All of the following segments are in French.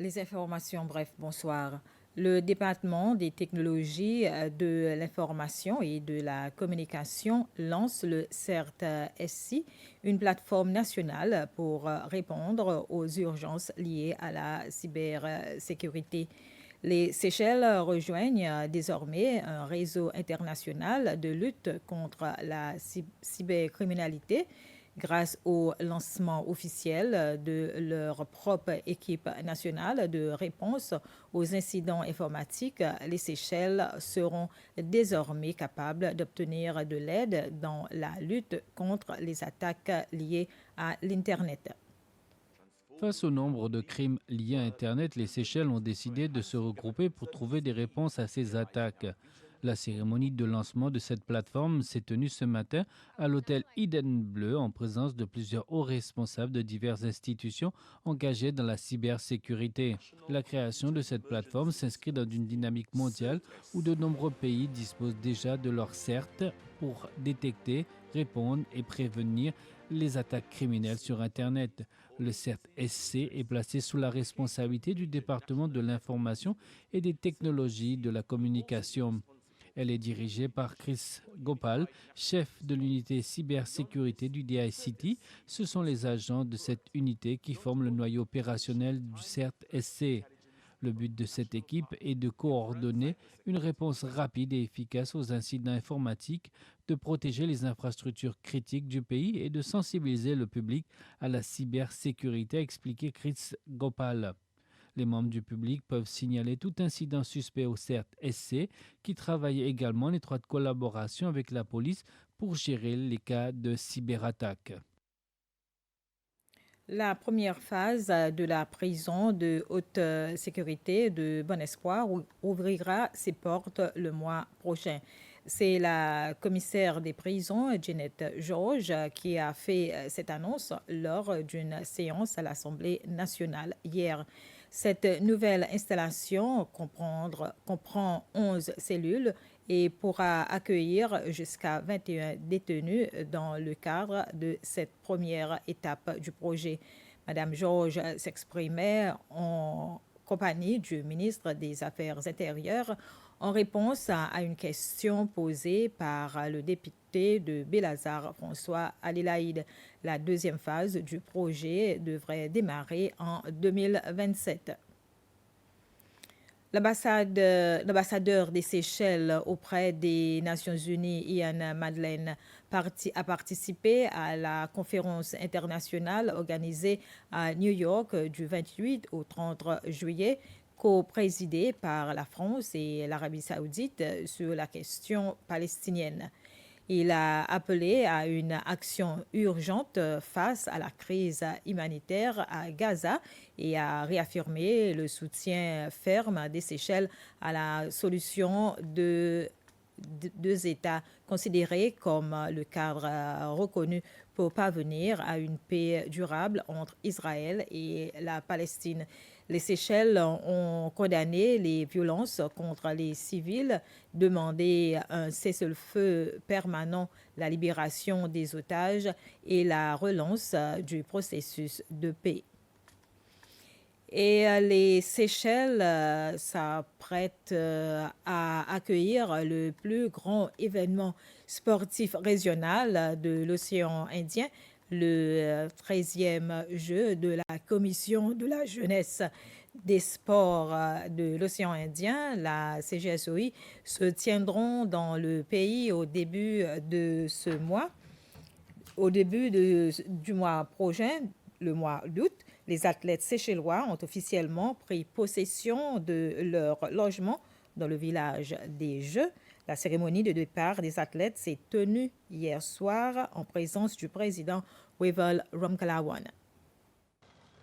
Les informations, bref, bonsoir. Le département des technologies de l'information et de la communication lance le CERT-SI, une plateforme nationale pour répondre aux urgences liées à la cybersécurité. Les Seychelles rejoignent désormais un réseau international de lutte contre la cybercriminalité grâce au lancement officiel de leur propre équipe nationale de réponse aux incidents informatiques. Les Seychelles seront désormais capables d'obtenir de l'aide dans la lutte contre les attaques liées à l'Internet. Face au nombre de crimes liés à Internet, les Seychelles ont décidé de se regrouper pour trouver des réponses à ces attaques. La cérémonie de lancement de cette plateforme s'est tenue ce matin à l'hôtel Eden Bleu en présence de plusieurs hauts responsables de diverses institutions engagées dans la cybersécurité. La création de cette plateforme s'inscrit dans une dynamique mondiale où de nombreux pays disposent déjà de leur CERT pour détecter, répondre et prévenir les attaques criminelles sur Internet. Le CERT-SC est placé sous la responsabilité du département de l'information et des technologies de la communication. Elle est dirigée par Chris Gopal, chef de l'unité cybersécurité du DICT. Ce sont les agents de cette unité qui forment le noyau opérationnel du CERT-SC. Le but de cette équipe est de coordonner une réponse rapide et efficace aux incidents informatiques, de protéger les infrastructures critiques du pays et de sensibiliser le public à la cybersécurité, a expliqué Chris Gopal. Les membres du public peuvent signaler tout incident suspect au CERT-SC, qui travaille également en étroite collaboration avec la police pour gérer les cas de cyberattaque. La première phase de la prison de haute sécurité de Bon Espoir ouvrira ses portes le mois prochain. C'est la commissaire des prisons, Jeanette Georges, qui a fait cette annonce lors d'une séance à l'Assemblée nationale hier. Cette nouvelle installation comprend 11 cellules et pourra accueillir jusqu'à 21 détenus dans le cadre de cette première étape du projet. Madame Georges s'exprimait en compagnie du ministre des Affaires intérieures en réponse à une question posée par le député de Belazar, François Alilaïd. La deuxième phase du projet devrait démarrer en 2027. L'ambassadeur des Seychelles auprès des Nations Unies, Ian Madeleine, a participé à la conférence internationale organisée à New York du 28 au 30 juillet, co-présidée par la France et l'Arabie saoudite sur la question palestinienne. Il a appelé à une action urgente face à la crise humanitaire à Gaza et a réaffirmé le soutien ferme des Seychelles à la solution de deux États considérés comme le cadre reconnu pour parvenir à une paix durable entre Israël et la Palestine. Les Seychelles ont condamné les violences contre les civils, demandé un cessez-le-feu permanent, la libération des otages et la relance du processus de paix. Et les Seychelles s'apprêtent à accueillir le plus grand événement sportif régional de l'océan Indien, le 13e jeu de la Commission de la jeunesse des sports de l'océan Indien, la CGSOI, se tiendront dans le pays au début de ce mois. Au début du mois prochain, le mois d'août, les athlètes séchellois ont officiellement pris possession de leur logement dans le village des Jeux. La cérémonie de départ des athlètes s'est tenue hier soir en présence du président Wavel Ramkalawan.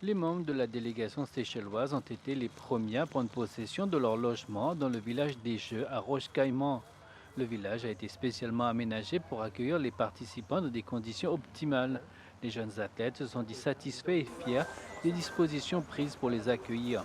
Les membres de la délégation séchelloise ont été les premiers à prendre possession de leur logement dans le village des Jeux à Roche-Caïman. Le village a été spécialement aménagé pour accueillir les participants dans des conditions optimales. Les jeunes athlètes se sont dit satisfaits et fiers des dispositions prises pour les accueillir.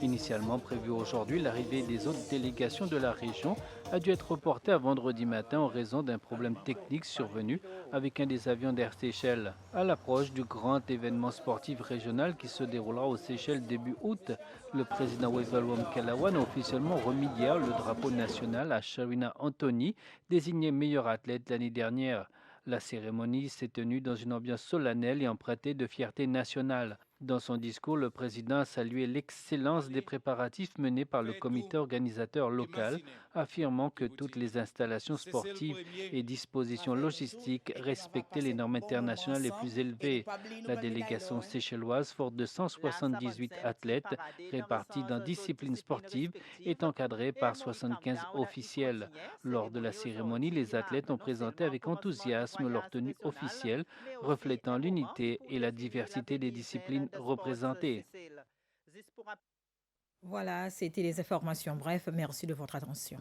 Initialement prévu aujourd'hui, l'arrivée des autres délégations de la région a dû être reportée à vendredi matin en raison d'un problème technique survenu avec un des avions d'Air Seychelles. À l'approche du grand événement sportif régional qui se déroulera aux Seychelles début août, le président Wavell Kalawan a officiellement remis hier le drapeau national à Sharina Anthony, désignée meilleure athlète l'année dernière. La cérémonie s'est tenue dans une ambiance solennelle et empruntée de fierté nationale. Dans son discours, le président a salué l'excellence des préparatifs menés par le comité organisateur local, affirmant que toutes les installations sportives et dispositions logistiques respectaient les normes internationales les plus élevées. La délégation séchelloise, forte de 178 athlètes répartis dans disciplines sportives, est encadrée par 75 officiels. Lors de la cérémonie, les athlètes ont présenté avec enthousiasme leur tenue officielle, reflétant l'unité et la diversité des disciplines représentées. Voilà, c'était les informations. Bref, merci de votre attention.